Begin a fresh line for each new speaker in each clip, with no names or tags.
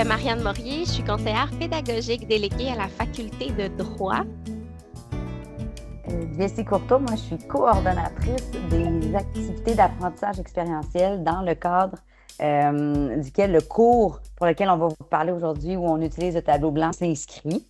Marianne Morier, je suis conseillère pédagogique déléguée à la faculté de droit.
Jessie Courteau, moi, je suis coordonnatrice des activités d'apprentissage expérientiel dans le cadre duquel le cours pour lequel on va vous parler aujourd'hui, où on utilise le tableau blanc, s'inscrit.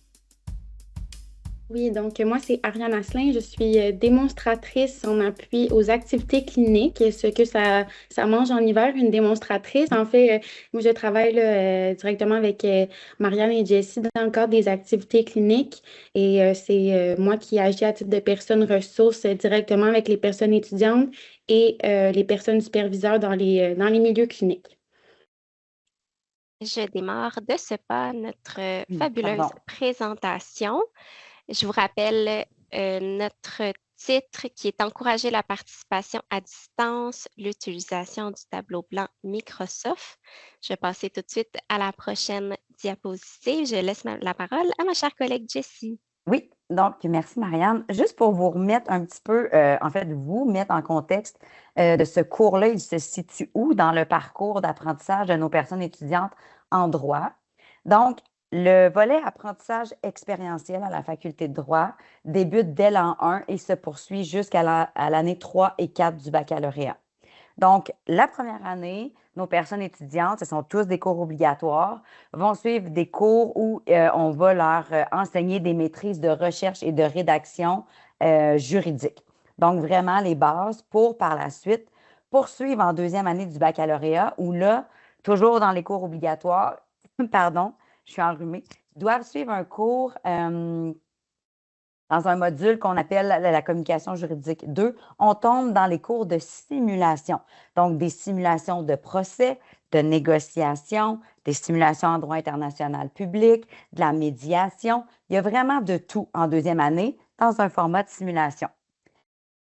Oui, donc moi, c'est Ariane Asselin. Je suis démonstratrice en appui aux activités cliniques. Ce que ça mange en hiver, une démonstratrice. En fait, moi, je travaille là, directement avec Marianne et Jessie dans le cadre des activités cliniques. Et c'est moi qui agis à titre de personne ressource directement avec les personnes étudiantes et les personnes superviseurs dans les milieux cliniques.
Je démarre de ce pas notre fabuleuse
Pardon.
présentation. Je vous rappelle notre titre qui est Encourager la participation à distance, l'utilisation du tableau blanc Microsoft. Je vais passer tout de suite à la prochaine diapositive. Je laisse la parole à ma chère collègue Jessie.
Oui, donc merci Marianne. Juste pour vous remettre un petit peu, vous mettre en contexte de ce cours-là, il se situe où dans le parcours d'apprentissage de nos personnes étudiantes en droit? Donc, le volet apprentissage expérientiel à la faculté de droit débute dès l'an 1 et se poursuit jusqu'à l'année 3 et 4 du baccalauréat. Donc, la première année, nos personnes étudiantes, ce sont tous des cours obligatoires, vont suivre des cours où on va leur enseigner des maîtrises de recherche et de rédaction juridique. Donc, vraiment les bases pour, par la suite, poursuivre en deuxième année du baccalauréat où là, toujours dans les cours obligatoires, pardon, je suis enrhumée, doivent suivre un cours dans un module qu'on appelle la communication juridique 2, on tombe dans les cours de simulation. Donc, des simulations de procès, de négociation, des simulations en droit international public, de la médiation. Il y a vraiment de tout en deuxième année dans un format de simulation.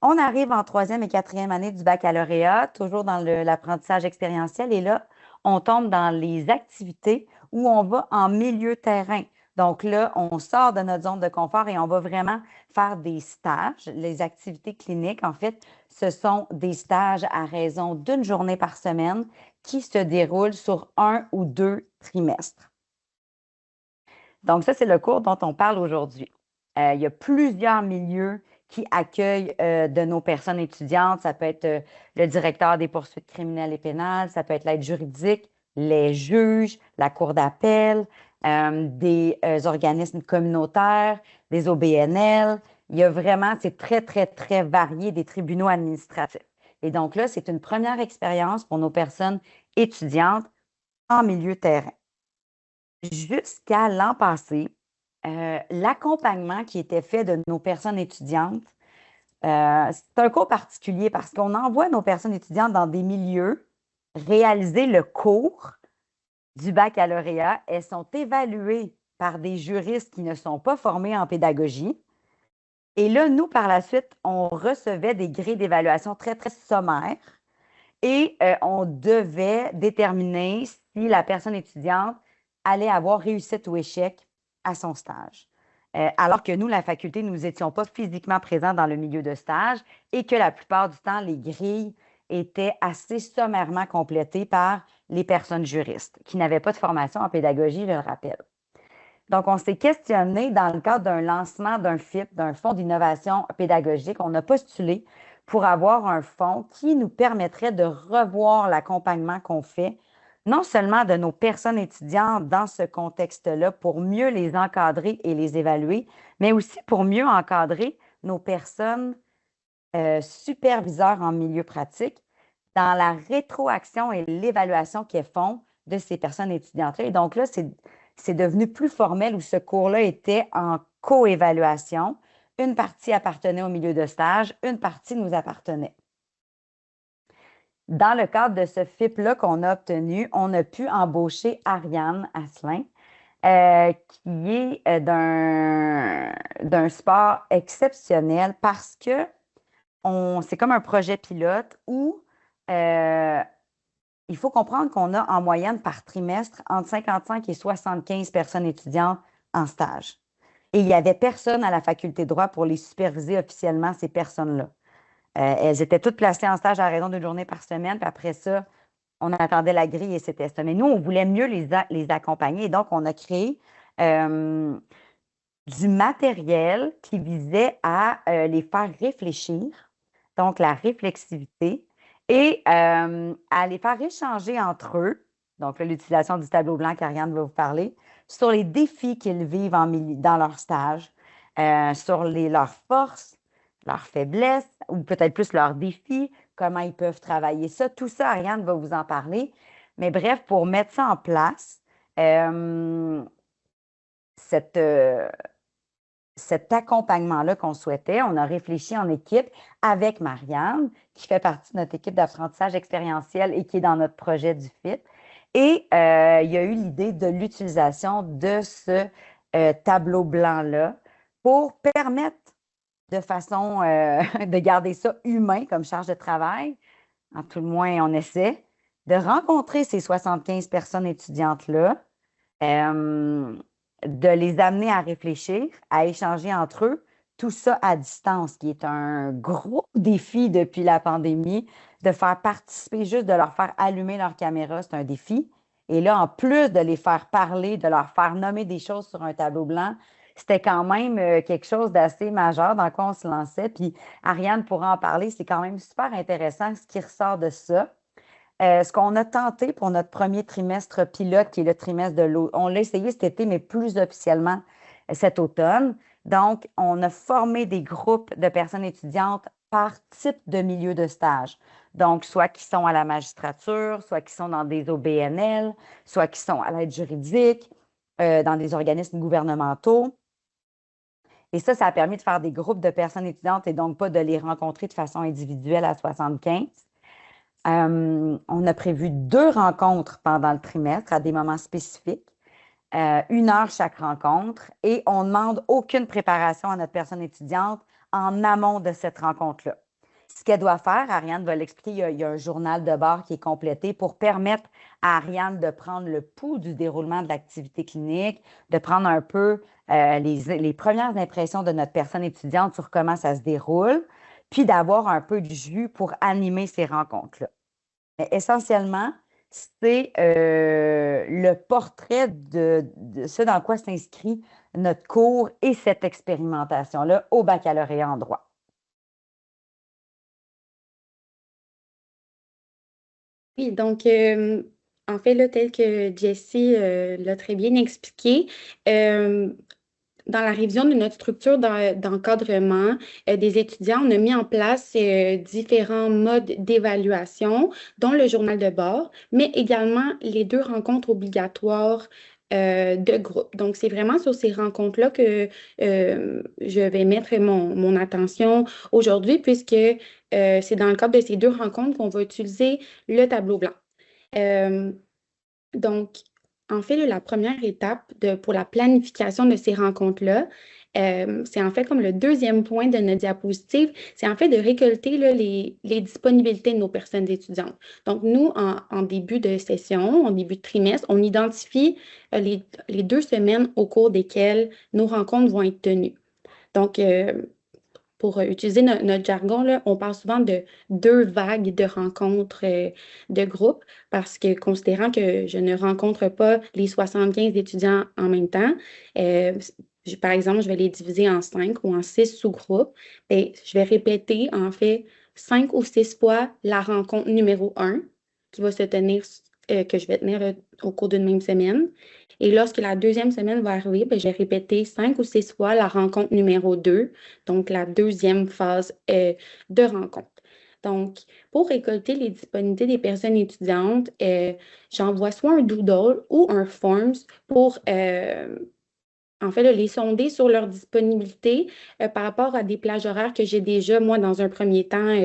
On arrive en troisième et quatrième année du baccalauréat, toujours dans l'apprentissage expérientiel, et là, on tombe dans les activités où on va en milieu terrain. Donc là, on sort de notre zone de confort et on va vraiment faire des stages. Les activités cliniques, en fait, ce sont des stages à raison d'une journée par semaine qui se déroulent sur 1 ou 2 trimestres. Donc ça, c'est le cours dont on parle aujourd'hui. Il y a plusieurs milieux qui accueillent de nos personnes étudiantes. Ça peut être le directeur des poursuites criminelles et pénales, ça peut être l'aide juridique, les juges, la cour d'appel, des organismes communautaires, des OBNL. Il y a vraiment, c'est très, très, très varié des tribunaux administratifs. Et donc là, c'est une première expérience pour nos personnes étudiantes en milieu terrain. Jusqu'à l'an passé, l'accompagnement qui était fait de nos personnes étudiantes, c'est un cours particulier parce qu'on envoie nos personnes étudiantes dans des milieux réaliser le cours du baccalauréat. Elles sont évaluées par des juristes qui ne sont pas formés en pédagogie. Et là, nous, par la suite, on recevait des grilles d'évaluation très, très sommaires et on devait déterminer si la personne étudiante allait avoir réussite ou échec à son stage. Alors que nous, la faculté, nous n'étions pas physiquement présents dans le milieu de stage et que la plupart du temps, les grilles étaient assez sommairement complétées par les personnes juristes qui n'avaient pas de formation en pédagogie, je le rappelle. Donc, on s'est questionné dans le cadre d'un lancement d'un FIP, d'un fonds d'innovation pédagogique. On a postulé pour avoir un fonds qui nous permettrait de revoir l'accompagnement qu'on fait, non seulement de nos personnes étudiantes dans ce contexte-là, pour mieux les encadrer et les évaluer, mais aussi pour mieux encadrer nos personnes superviseurs en milieu pratique dans la rétroaction et l'évaluation qu'elles font de ces personnes étudiantes-là. Et donc là, c'est devenu plus formel où ce cours-là était en co-évaluation. Une partie appartenait au milieu de stage, une partie nous appartenait. Dans le cadre de ce FIP-là qu'on a obtenu, on a pu embaucher Ariane Asselin, qui est d'un sport exceptionnel parce que c'est comme un projet pilote où il faut comprendre qu'on a en moyenne par trimestre entre 55 et 75 personnes étudiantes en stage. Et il n'y avait personne à la faculté de droit pour les superviser officiellement, ces personnes-là. Elles étaient toutes placées en stage à raison d'une journée par semaine, puis après ça, on attendait la grille et c'était ça. Mais nous, on voulait mieux les accompagner. Et donc, on a créé du matériel qui visait à les faire réfléchir, donc la réflexivité, et à les faire échanger entre eux, donc l'utilisation du tableau blanc qu'Ariane va vous parler, sur les défis qu'ils vivent dans leur stage, sur leurs forces, leurs faiblesses, ou peut-être plus leurs défis, comment ils peuvent travailler ça. Tout ça, Ariane va vous en parler. Mais bref, pour mettre ça en place, cet accompagnement-là qu'on souhaitait, on a réfléchi en équipe avec Marianne, qui fait partie de notre équipe d'apprentissage expérientiel et qui est dans notre projet du FIT. Et il y a eu l'idée de l'utilisation de ce tableau blanc-là pour permettre de façon de garder ça humain comme charge de travail, en tout le moins on essaie, de rencontrer ces 75 personnes étudiantes-là, de les amener à réfléchir, à échanger entre eux, tout ça à distance, qui est un gros défi depuis la pandémie, de faire participer, juste de leur faire allumer leur caméra, c'est un défi. Et là, en plus de les faire parler, de leur faire nommer des choses sur un tableau blanc, c'était quand même quelque chose d'assez majeur dans quoi on se lançait. Puis Ariane pourra en parler, c'est quand même super intéressant ce qui ressort de ça. Ce qu'on a tenté pour notre premier trimestre pilote, qui est le trimestre de l'eau, on l'a essayé cet été, mais plus officiellement cet automne. Donc, on a formé des groupes de personnes étudiantes par type de milieu de stage. Donc, soit qui sont à la magistrature, soit qui sont dans des OBNL, soit qui sont à l'aide juridique, dans des organismes gouvernementaux. Et ça a permis de faire des groupes de personnes étudiantes et donc pas de les rencontrer de façon individuelle à 75. On a prévu 2 rencontres pendant le trimestre à des moments spécifiques, 1 heure chaque rencontre, et on ne demande aucune préparation à notre personne étudiante en amont de cette rencontre-là. Ce qu'elle doit faire, Ariane va l'expliquer, il y a un journal de bord qui est complété pour permettre à Ariane de prendre le pouls du déroulement de l'activité clinique, de prendre un peu les premières impressions de notre personne étudiante sur comment ça se déroule, puis d'avoir un peu de jus pour animer ces rencontres-là. Mais essentiellement, c'est le portrait de ce dans quoi s'inscrit notre cours et cette expérimentation-là au baccalauréat en droit.
Oui, donc, en fait, là, tel que Jessie l'a très bien expliqué, dans la révision de notre structure d'encadrement des étudiants, on a mis en place différents modes d'évaluation, dont le journal de bord, mais également les 2 rencontres obligatoires de groupe. Donc, c'est vraiment sur ces rencontres-là que je vais mettre mon attention aujourd'hui, puisque c'est dans le cadre de ces 2 rencontres qu'on va utiliser le tableau blanc. Donc, en fait, là, la première étape pour la planification de ces rencontres-là, c'est en fait comme le deuxième point de notre diapositive, c'est en fait de récolter là, les disponibilités de nos personnes étudiantes. Donc, nous, en début de session, en début de trimestre, on identifie les 2 semaines au cours desquelles nos rencontres vont être tenues. Donc, pour utiliser notre jargon, là, on parle souvent de 2 vagues de rencontres de groupe parce que considérant que je ne rencontre pas les 75 étudiants en même temps, par exemple, je vais les diviser en 5 ou en 6 sous-groupes. Et je vais répéter en fait 5 ou 6 fois la rencontre numéro 1 qui va se tenir, que je vais tenir là, au cours d'une même semaine. Et lorsque la deuxième semaine va arriver, ben, je vais répéter 5 ou 6 fois la rencontre numéro 2, donc la deuxième phase de rencontre. Donc, pour récolter les disponibilités des personnes étudiantes, j'envoie soit un doodle ou un forms pour, en fait, là, les sonder sur leur disponibilité par rapport à des plages horaires que j'ai déjà, moi, dans un premier temps,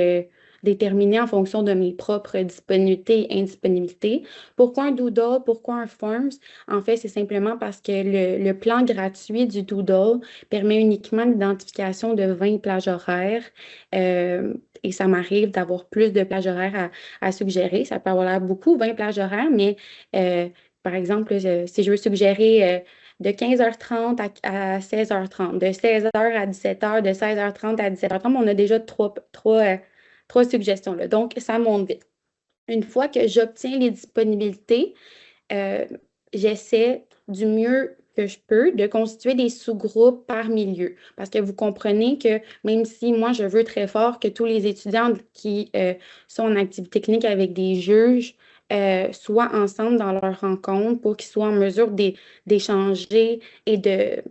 déterminées en fonction de mes propres disponibilités et indisponibilités. Pourquoi un doodle? Pourquoi un forms? En fait, c'est simplement parce que le plan gratuit du doodle permet uniquement l'identification de 20 plages horaires. Et ça m'arrive d'avoir plus de plages horaires à suggérer. Ça peut avoir l'air beaucoup, 20 plages horaires, mais par exemple, si je veux suggérer de 15h30 à 16h30, de 16h à 17h, de 16h30 à 17h30, on a déjà trois suggestions là. Donc, ça monte vite. Une fois que j'obtiens les disponibilités, j'essaie du mieux que je peux de constituer des sous-groupes par milieu. Parce que vous comprenez que même si moi, je veux très fort que tous les étudiants qui sont en activité clinique avec des juges soient ensemble dans leur rencontre pour qu'ils soient en mesure d'échanger et de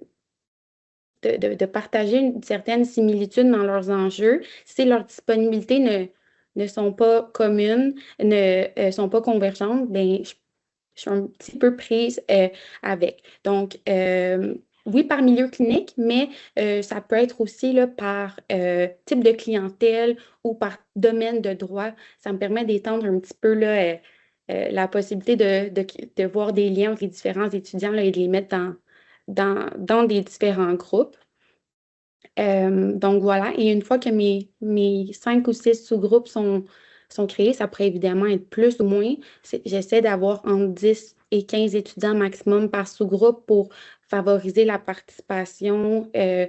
partager une certaine similitude dans leurs enjeux, si leurs disponibilités ne sont pas communes, ne sont pas convergentes, bien, je suis un petit peu prise avec. Donc, oui, par milieu clinique, mais ça peut être aussi là, par type de clientèle ou par domaine de droit. Ça me permet d'étendre un petit peu là, la possibilité de voir des liens entre les différents étudiants là, et de les mettre dans des différents groupes. Donc voilà, et une fois que mes 5 ou 6 sous-groupes sont créés, ça pourrait évidemment être plus ou moins. J'essaie d'avoir entre 10 et 15 étudiants maximum par sous-groupe pour favoriser la participation et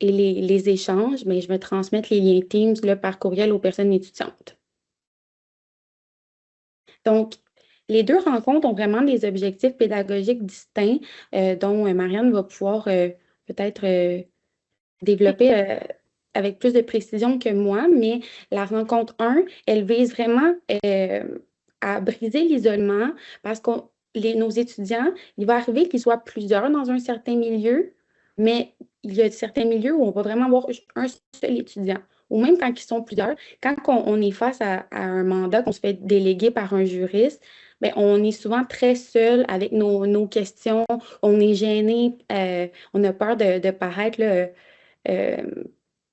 les échanges, mais je vais transmettre les liens Teams là, par courriel aux personnes étudiantes. Donc, les deux rencontres ont vraiment des objectifs pédagogiques distincts dont Marianne va pouvoir peut-être développer avec plus de précision que moi, mais la rencontre 1, elle vise vraiment à briser l'isolement parce que nos étudiants, il va arriver qu'ils soient plusieurs dans un certain milieu, mais il y a certains milieux où on va vraiment avoir un seul étudiant. Ou même quand ils sont plusieurs, quand on est face à un mandat qu'on se fait déléguer par un juriste, bien, on est souvent très seul avec nos questions, on est gêné, on a peur de paraître là, euh,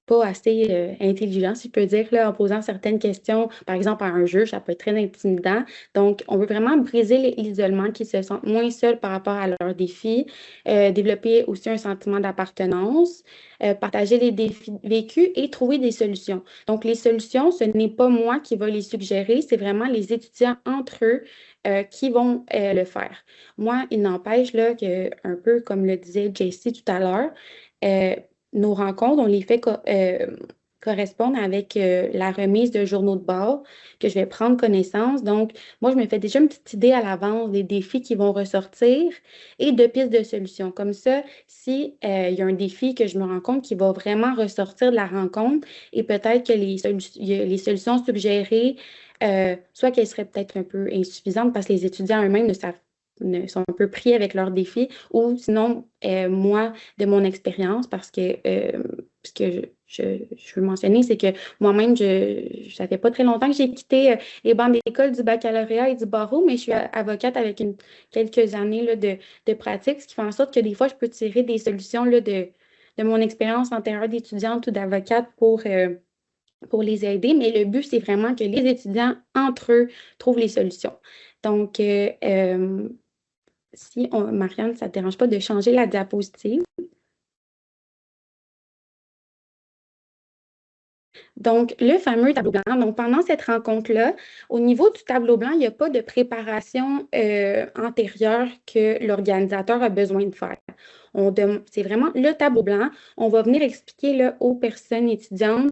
pas assez intelligent, si je peux dire, là, en posant certaines questions, par exemple à un juge, ça peut être très intimidant. Donc, on veut vraiment briser l'isolement, qu'ils se sentent moins seuls par rapport à leurs défis, développer aussi un sentiment d'appartenance, partager les défis vécus et trouver des solutions. Donc, les solutions, ce n'est pas moi qui vais les suggérer, c'est vraiment les étudiants entre eux qui vont le faire. Moi, il n'empêche là, que, un peu comme le disait JC tout à l'heure, euh, nos rencontres, on les fait correspondre avec la remise de journaux de bord que je vais prendre connaissance. Donc, moi, je me fais déjà une petite idée à l'avance des défis qui vont ressortir et de pistes de solutions. Comme ça, si il y a un défi que je me rends compte qui va vraiment ressortir de la rencontre et peut-être que les solutions suggérées, soit qu'elles seraient peut-être un peu insuffisantes parce que les étudiants eux-mêmes sont un peu pris avec leurs défis, ou sinon, moi, de mon expérience, parce que ce que je veux mentionner, c'est que moi-même, ça fait pas très longtemps que j'ai quitté les bancs d'école du baccalauréat et du barreau, mais je suis avocate avec quelques années là, de pratique, ce qui fait en sorte que des fois, je peux tirer des solutions là, de mon expérience antérieure d'étudiante ou d'avocate pour les aider, mais le but, c'est vraiment que les étudiants, entre eux, trouvent les solutions. Donc, si Marianne, ça ne te dérange pas de changer la diapositive. Donc, le fameux tableau blanc. Donc, pendant cette rencontre-là, au niveau du tableau blanc, il n'y a pas de préparation antérieure que l'organisateur a besoin de faire. C'est vraiment le tableau blanc. On va venir expliquer là, aux personnes étudiantes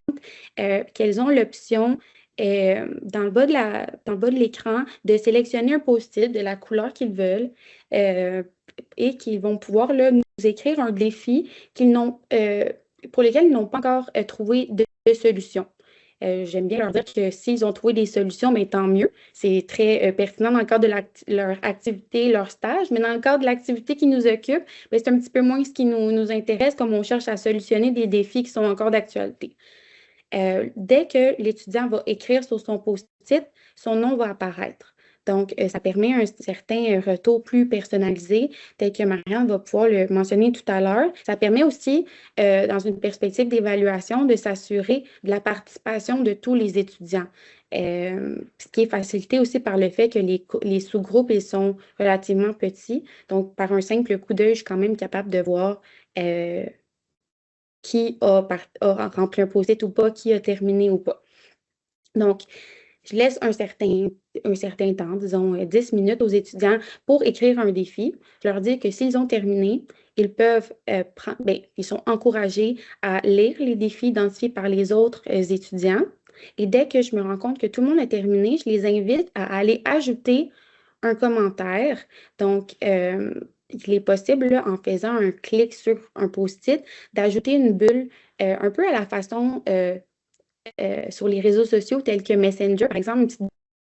qu'elles ont l'option dans le bas de l'écran de sélectionner un post-it de la couleur qu'ils veulent et qu'ils vont pouvoir là, nous écrire un défi pour lesquels ils n'ont pas encore trouvé de solution. J'aime bien leur dire que s'ils ont trouvé des solutions, mais tant mieux. C'est très pertinent dans le cadre de leur activité, leur stage, mais dans le cadre de l'activité qui nous occupe, ben, c'est un petit peu moins ce qui nous intéresse, comme on cherche à solutionner des défis qui sont encore d'actualité. Dès que l'étudiant va écrire sur son post-it, son nom va apparaître. Donc, ça permet un certain retour plus personnalisé, tel que Marianne va pouvoir le mentionner tout à l'heure. Ça permet aussi, dans une perspective d'évaluation, de s'assurer de la participation de tous les étudiants. Ce qui est facilité aussi par le fait que les sous-groupes, ils sont relativement petits. Donc, par un simple coup d'œil, je suis quand même capable de voir qui a rempli un post-it ou pas, qui a terminé ou pas. Donc, je laisse un certain temps, disons 10 minutes aux étudiants pour écrire un défi. Je leur dis que s'ils ont terminé, ils peuvent ils sont encouragés à lire les défis identifiés par les autres étudiants. Et dès que je me rends compte que tout le monde a terminé, je les invite à aller ajouter un commentaire. Donc, il est possible, là, en faisant un clic sur un post-it, d'ajouter une bulle un peu à la façon sur les réseaux sociaux tels que Messenger, par exemple, une petite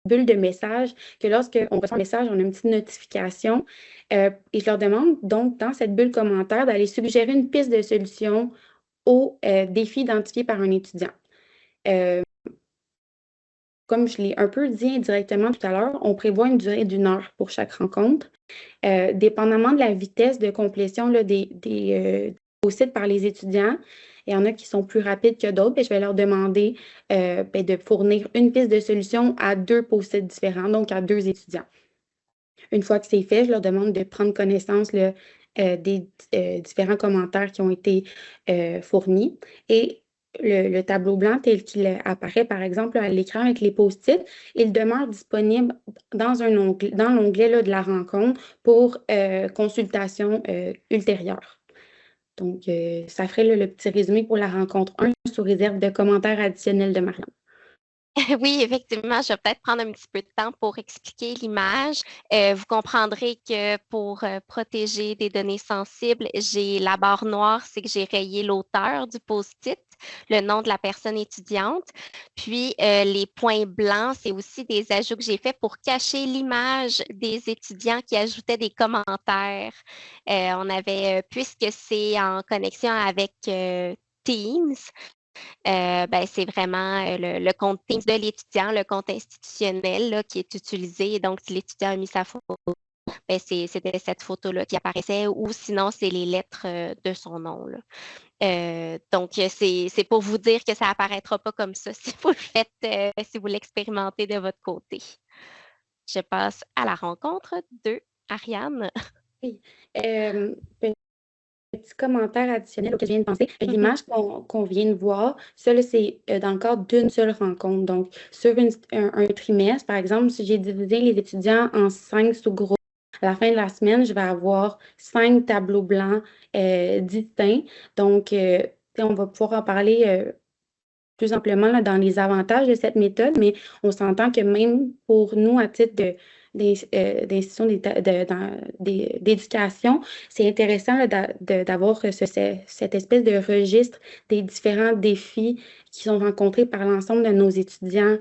bulle de message, que lorsqu'on reçoit un message, on a une petite notification. Et je leur demande donc, dans cette bulle commentaire, d'aller suggérer une piste de solution au défi identifié par un étudiant. Comme je l'ai un peu dit indirectement tout à l'heure, on prévoit une durée d'1 heure pour chaque rencontre. Dépendamment de la vitesse de complétion là, des post-it par les étudiants, il y en a qui sont plus rapides que d'autres, je vais leur demander de fournir une piste de solution à 2 post-it différents, donc à 2 étudiants. Une fois que c'est fait, je leur demande de prendre connaissance là, des différents commentaires qui ont été fournis. Et le tableau blanc tel qu'il apparaît, par exemple, à l'écran avec les post-it, il demeure disponible dans l'onglet là, de la rencontre pour consultation ultérieure. Donc, ça ferait là, le petit résumé pour la rencontre 1 sous réserve de commentaires additionnels de Marianne.
Oui, effectivement, je vais peut-être prendre un petit peu de temps pour expliquer l'image. Vous comprendrez que pour protéger des données sensibles, j'ai la barre noire, c'est que j'ai rayé l'auteur du post-it, le nom de la personne étudiante. Puis les points blancs, c'est aussi des ajouts que j'ai faits pour cacher l'image des étudiants qui ajoutaient des commentaires. Puisque c'est en connexion avec Teams, c'est vraiment le compte Teams de l'étudiant, le compte institutionnel là, qui est utilisé. Donc, si l'étudiant a mis sa photo, c'était cette photo-là qui apparaissait ou sinon, c'est les lettres de son nom. Là. Donc, c'est pour vous dire que ça n'apparaîtra pas comme ça si vous le faites, si vous l'expérimentez de votre côté. Je passe à la rencontre de Ariane.
Oui. Petit commentaire additionnel auquel je viens de penser. L'image qu'on vient de voir, ça, là, c'est dans le cadre d'une seule rencontre. Donc, sur un trimestre, par exemple, si j'ai divisé les étudiants en 5 sous-groupes, à la fin de la semaine, je vais avoir 5 tableaux blancs distincts. Donc, on va pouvoir en parler plus amplement là, dans les avantages de cette méthode, mais on s'entend que même pour nous, à titre d'institution d'éducation, c'est intéressant là, d'avoir cette espèce de registre des différents défis qui sont rencontrés par l'ensemble de nos étudiants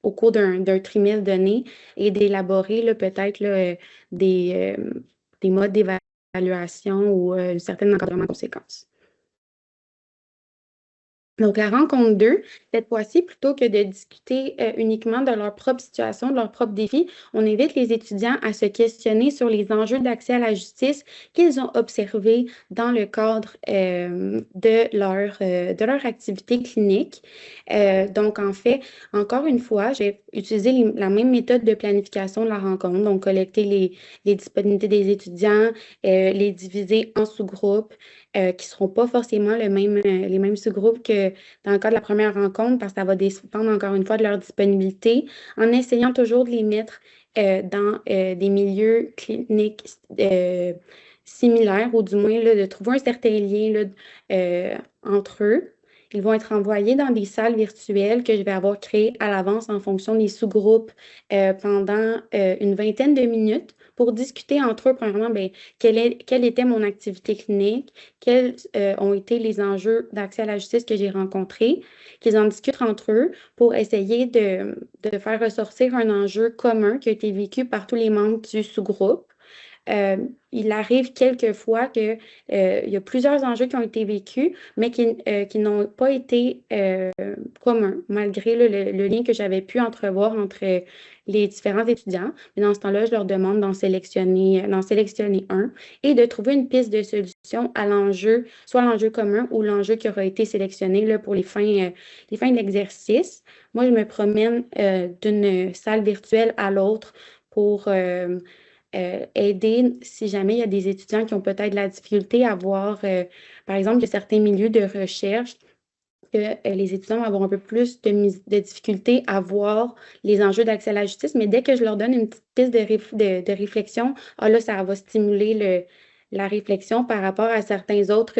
au cours d'un trimestre donné et d'élaborer là, peut-être là, des modes d'évaluation ou un certain encadrement de conséquences. Donc, la rencontre 2, cette fois-ci, plutôt que de discuter uniquement de leur propre situation, de leurs propres défis, on invite les étudiants à se questionner sur les enjeux d'accès à la justice qu'ils ont observés dans le cadre de leur activité clinique. Donc, en fait, encore une fois, j'ai utilisé la même méthode de planification de la rencontre, donc collecter les disponibilités des étudiants, les diviser en sous-groupes, qui ne seront pas forcément les mêmes sous-groupes que dans le cas de la première rencontre, parce que ça va dépendre encore une fois de leur disponibilité, en essayant toujours de les mettre dans des milieux cliniques similaires, ou du moins là, de trouver un certain lien là, entre eux. Ils vont être envoyés dans des salles virtuelles que je vais avoir créées à l'avance en fonction des sous-groupes pendant une vingtaine de minutes pour discuter entre eux, premièrement, quelle était mon activité clinique, quels ont été les enjeux d'accès à la justice que j'ai rencontrés, qu'ils en discutent entre eux pour essayer de faire ressortir un enjeu commun qui a été vécu par tous les membres du sous-groupe. Il arrive quelquefois qu'il y a plusieurs enjeux qui ont été vécus, mais qui n'ont pas été communs, malgré le lien que j'avais pu entrevoir entre les différents étudiants. Mais dans ce temps-là, je leur demande d'en sélectionner un et de trouver une piste de solution à l'enjeu, soit l'enjeu commun ou l'enjeu qui aura été sélectionné là, pour les fins de l'exercice. Moi, je me promène d'une salle virtuelle à l'autre pour aider si jamais il y a des étudiants qui ont peut-être de la difficulté à voir, par exemple, de certains milieux de recherche, que les étudiants vont avoir un peu plus de difficulté à voir les enjeux d'accès à la justice, mais dès que je leur donne une petite piste de réflexion, là, ça va stimuler la réflexion par rapport à certains autres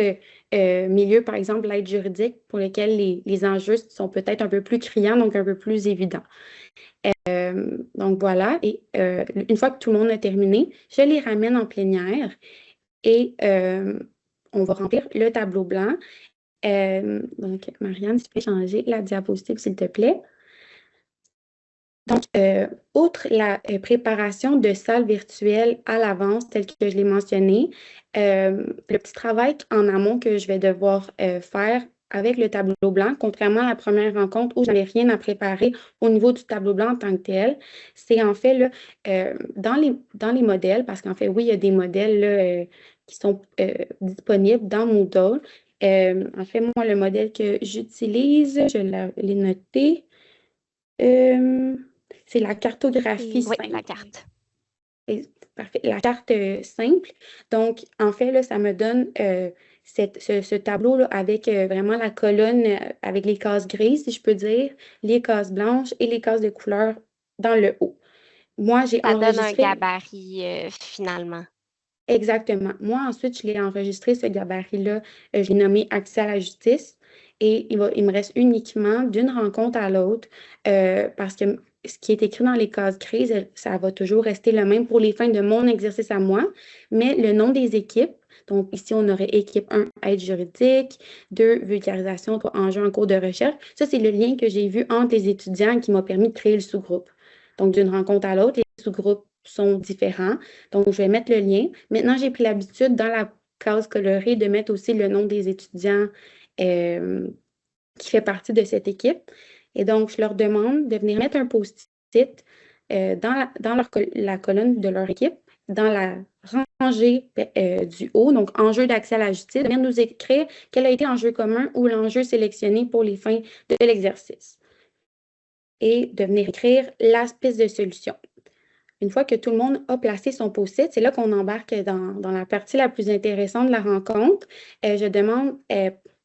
milieux, par exemple l'aide juridique, pour lesquels les enjeux sont peut-être un peu plus criants, donc un peu plus évidents. Donc voilà, et une fois que tout le monde a terminé, je les ramène en plénière et on va remplir le tableau blanc. Donc, Marianne, si tu peux changer la diapositive, s'il te plaît. Donc, outre la préparation de salles virtuelles à l'avance, telle que je l'ai mentionné, le petit travail en amont que je vais devoir faire avec le tableau blanc, contrairement à la première rencontre où je n'avais rien à préparer au niveau du tableau blanc en tant que tel, c'est en fait là, dans les modèles, parce qu'en fait, oui, il y a des modèles là, qui sont disponibles dans Moodle. En fait, moi, le modèle que j'utilise, je l'ai noté. C'est la cartographie
Oui,
simple.
la carte.
Parfait. La carte simple. Donc, en fait, là, ça me donne ce tableau-là avec vraiment la colonne avec les cases grises, si je peux dire, les cases blanches et les cases de couleur dans le haut. Moi, j'ai
Ça donne un
enregistré.
gabarit finalement.
Exactement. Moi, ensuite, je l'ai enregistré, ce gabarit-là. Je l'ai nommé Accès à la justice. Et il me reste uniquement d'une rencontre à l'autre parce que ce qui est écrit dans les cases grises, ça va toujours rester le même pour les fins de mon exercice à moi. Mais le nom des équipes, donc ici, on aurait équipe 1, aide juridique, 2, vulgarisation, 3, enjeux en cours de recherche. Ça, c'est le lien que j'ai vu entre les étudiants qui m'a permis de créer le sous-groupe. Donc, d'une rencontre à l'autre, les sous-groupes sont différents. Donc, je vais mettre le lien. Maintenant, j'ai pris l'habitude dans la case colorée de mettre aussi le nom des étudiants qui fait partie de cette équipe. Et donc, je leur demande de venir mettre un post-it dans la colonne de leur équipe, dans la rangée du haut, donc enjeu d'accès à la justice, de venir nous écrire quel a été l'enjeu commun ou l'enjeu sélectionné pour les fins de l'exercice. Et de venir écrire la piste de solution. Une fois que tout le monde a placé son post-it, c'est là qu'on embarque dans la partie la plus intéressante de la rencontre. Je demande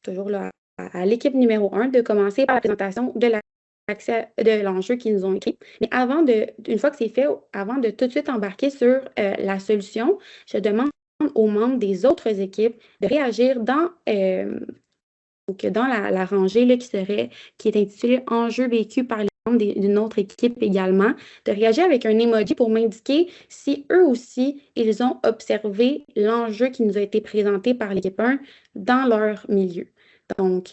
toujours là, à l'équipe numéro 1 de commencer par la présentation de l'enjeu qu'ils nous ont écrit. Mais une fois que c'est fait, avant de tout de suite embarquer sur la solution, je demande aux membres des autres équipes de réagir dans la rangée là, qui est intitulée Enjeu vécu par les membres d'une autre équipe également, de réagir avec un emoji pour m'indiquer si eux aussi, ils ont observé l'enjeu qui nous a été présenté par l'équipe 1 dans leur milieu. Donc,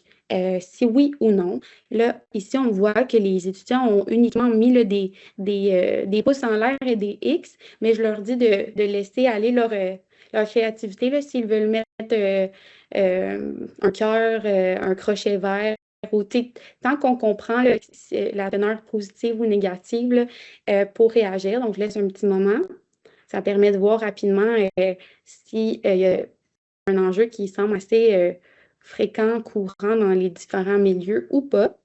si oui ou non. Là, ici, on voit que les étudiants ont uniquement mis là, des pouces en l'air et des X, mais je leur dis de laisser aller leur créativité, là, s'ils veulent mettre un cœur, un crochet vert, ou tant qu'on comprend là, la teneur positive ou négative là, pour réagir. Donc, je laisse un petit moment. Ça permet de voir rapidement s'il y a un enjeu qui semble assez fréquent, courant dans les différents milieux ou pas.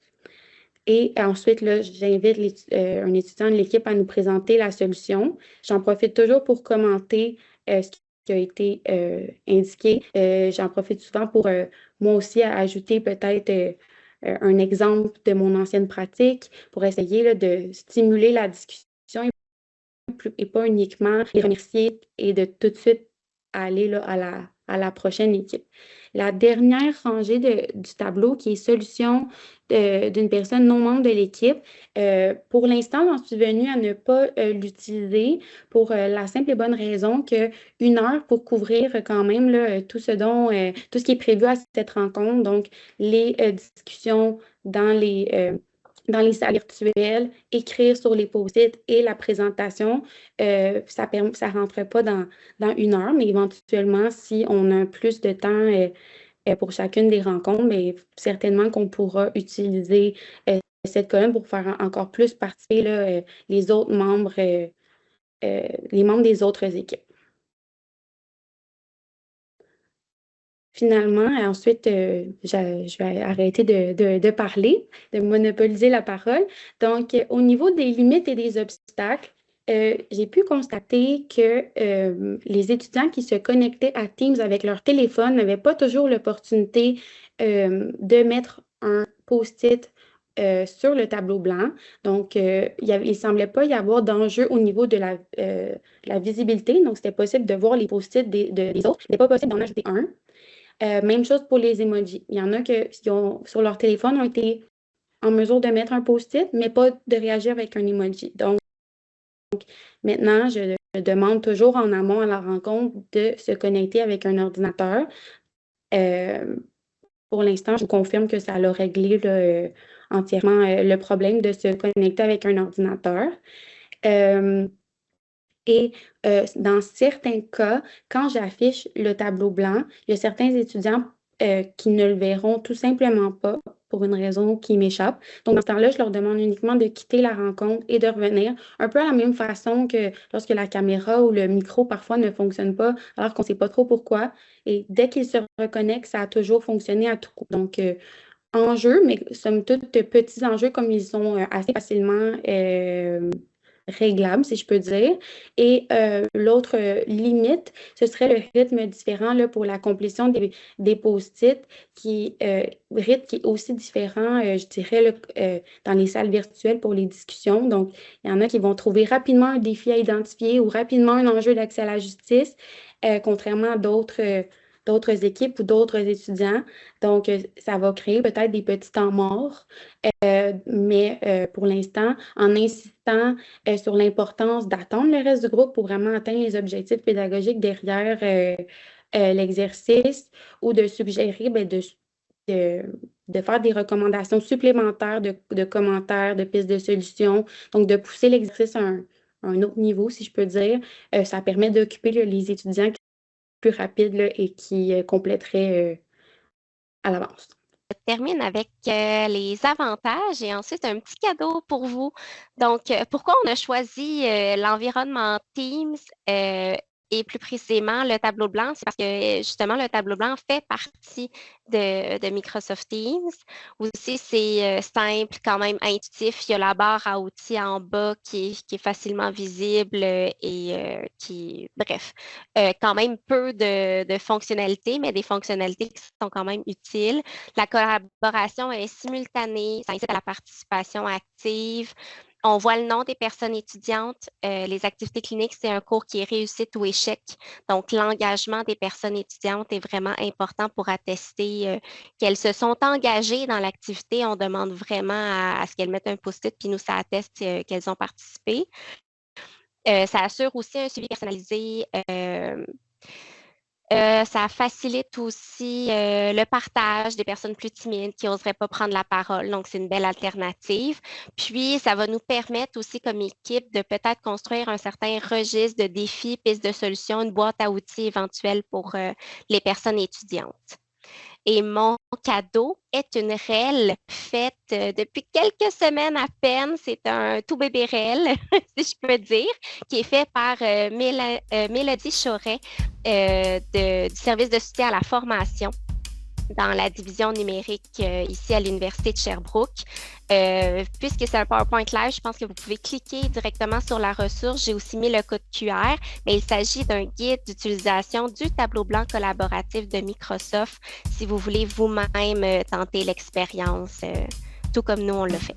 Et ensuite, là, j'invite un étudiant de l'équipe à nous présenter la solution. J'en profite toujours pour commenter ce qui a été indiqué. J'en profite souvent pour moi aussi ajouter peut-être un exemple de mon ancienne pratique pour essayer là, de stimuler la discussion et pas uniquement les remercier et de tout de suite aller là, à la prochaine équipe. La dernière rangée du tableau qui est solution d'une personne non membre de l'équipe. Pour l'instant, j'en suis venue à ne pas l'utiliser pour la simple et bonne raison qu'une heure pour couvrir quand même là, tout ce qui est prévu à cette rencontre, donc les discussions dans les salles virtuelles, écrire sur les post-it et la présentation, ça ne rentre pas dans une heure, mais éventuellement, si on a plus de temps pour chacune des rencontres, mais certainement qu'on pourra utiliser cette colonne pour faire encore plus participer là, les autres membres, les membres des autres équipes. Finalement, ensuite, je vais arrêter de parler, de monopoliser la parole. Donc, au niveau des limites et des obstacles, j'ai pu constater que les étudiants qui se connectaient à Teams avec leur téléphone n'avaient pas toujours l'opportunité de mettre un post-it sur le tableau blanc. Donc, il semblait pas y avoir d'enjeu au niveau de la visibilité. Donc, c'était possible de voir les post-it des autres. Il n'était pas possible d'en ajouter un. Même chose pour les emojis. Il y en a qui sur leur téléphone ont été en mesure de mettre un post-it, mais pas de réagir avec un emoji. Donc, maintenant, je demande toujours en amont à la rencontre de se connecter avec un ordinateur. Pour l'instant, je vous confirme que ça a réglé entièrement le problème de se connecter avec un ordinateur. Et dans certains cas, quand j'affiche le tableau blanc, il y a certains étudiants qui ne le verront tout simplement pas pour une raison qui m'échappe. Donc, dans ce temps-là, je leur demande uniquement de quitter la rencontre et de revenir, un peu à la même façon que lorsque la caméra ou le micro parfois ne fonctionne pas, alors qu'on ne sait pas trop pourquoi. Et dès qu'ils se reconnectent, ça a toujours fonctionné à tout coup. Donc, enjeux, mais somme toute, petits enjeux comme ils sont assez facilement réglables, si je peux dire. Et l'autre limite, ce serait le rythme différent là, pour la complétion des post-it, rythme qui est aussi différent, je dirais, là, dans les salles virtuelles pour les discussions. Donc, il y en a qui vont trouver rapidement un défi à identifier ou rapidement un enjeu d'accès à la justice, contrairement à d'autres équipes ou d'autres étudiants. Donc, ça va créer peut-être des petits temps morts, mais pour l'instant, en insistant sur l'importance d'attendre le reste du groupe pour vraiment atteindre les objectifs pédagogiques derrière l'exercice ou de suggérer de faire des recommandations supplémentaires de commentaires, de pistes de solutions, donc de pousser l'exercice à un autre niveau, si je peux dire. Ça permet d'occuper les étudiants qui sont plus rapides là, et qui compléteraient à l'avance.
Je termine avec les avantages et ensuite un petit cadeau pour vous. Donc, pourquoi on a choisi l'environnement Teams et plus précisément le tableau blanc? C'est parce que justement, le tableau blanc fait partie de Microsoft Teams. Aussi, c'est simple, quand même intuitif. Il y a la barre à outils en bas qui est facilement visible et bref, quand même peu de fonctionnalités, mais des fonctionnalités qui sont quand même utiles. La collaboration est simultanée, ça incite à la participation active. On voit le nom des personnes étudiantes. Les activités cliniques, c'est un cours qui est réussite ou échec. Donc, l'engagement des personnes étudiantes est vraiment important pour attester qu'elles se sont engagées dans l'activité. On demande vraiment à ce qu'elles mettent un post-it, puis nous, ça atteste qu'elles ont participé. Ça assure aussi un suivi personnalisé. Ça facilite aussi le partage des personnes plus timides qui n'oseraient pas prendre la parole. Donc, c'est une belle alternative. Puis, ça va nous permettre aussi comme équipe de peut-être construire un certain registre de défis, pistes de solutions, une boîte à outils éventuelle pour les personnes étudiantes. Et mon cadeau est une REL faite depuis quelques semaines à peine. C'est un tout bébé REL, si je peux dire, qui est fait par Mélodie Choret du service de soutien à la formation dans la division numérique ici à l'Université de Sherbrooke. Puisque c'est un PowerPoint Live, je pense que vous pouvez cliquer directement sur la ressource. J'ai aussi mis le code QR, mais il s'agit d'un guide d'utilisation du tableau blanc collaboratif de Microsoft si vous voulez vous-même tenter l'expérience, tout comme nous, on le fait.